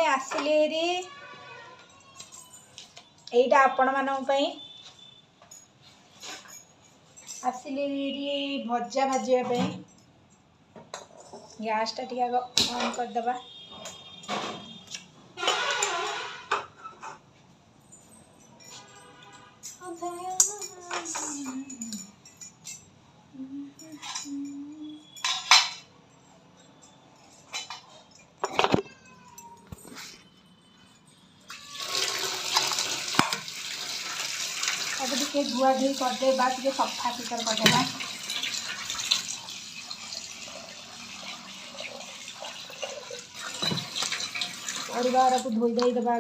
आसिले एटा आपण मानक पई आसिले भजा भाजिया पे गैस टा टिके ऑन कर दबा। अब टे धुआ धुई करदेबा टे सफा सुतर करदेबा। परिवार को धोई दे देबा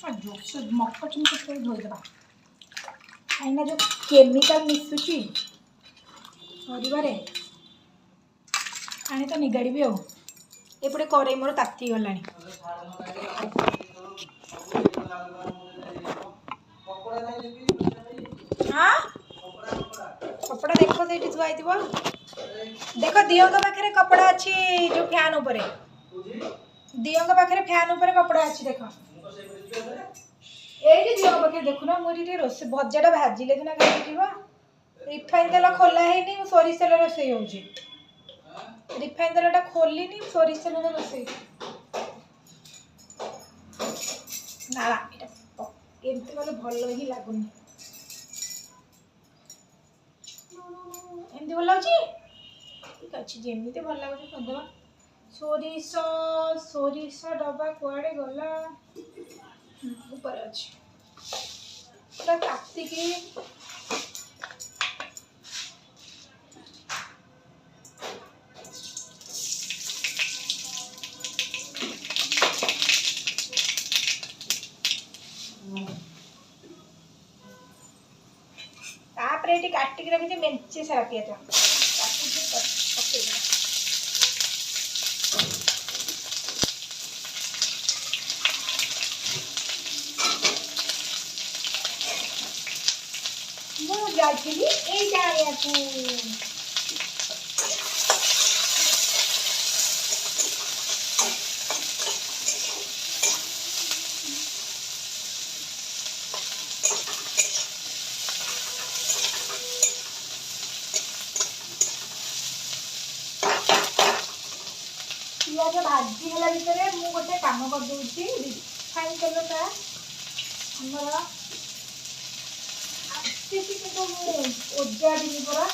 आग जोश मक चिमटे धोईदेबा कहीं जो केमिकल मिसुची परिवारे आने तो निगाड़ी एपटे कड़े मोर ताती गला हाँ कपड़ा देखो से थुआई देख दियों पाखे कपड़ा अच्छी जो फैन उपर दियों पाखे फैन उपर कपड़ा अच्छी देख ये दियों पाखे देखुना मुझे रोसे भजाटा भाजिले सीना खाई रिफाइन तेल खोला है सोरिष तेल रोसे हो रिफाइन तेलटा खोलनी सोरिष तेल रोसे ना एमती कले भल ही लगुनि एमती भल लगे ठीक अच्छे जमी भल लगे करदे सोरिष सोरिष डबा कुआड़े गला ऊपर अच्छे पूरा काटिकी काटिक रखी मेचे सारा पिज मुझे पिज भाजी है भितर मुझे गोटे कम कर दूसरी रिफाइन तेलटा आमर आसी कि ओजाड़ी परा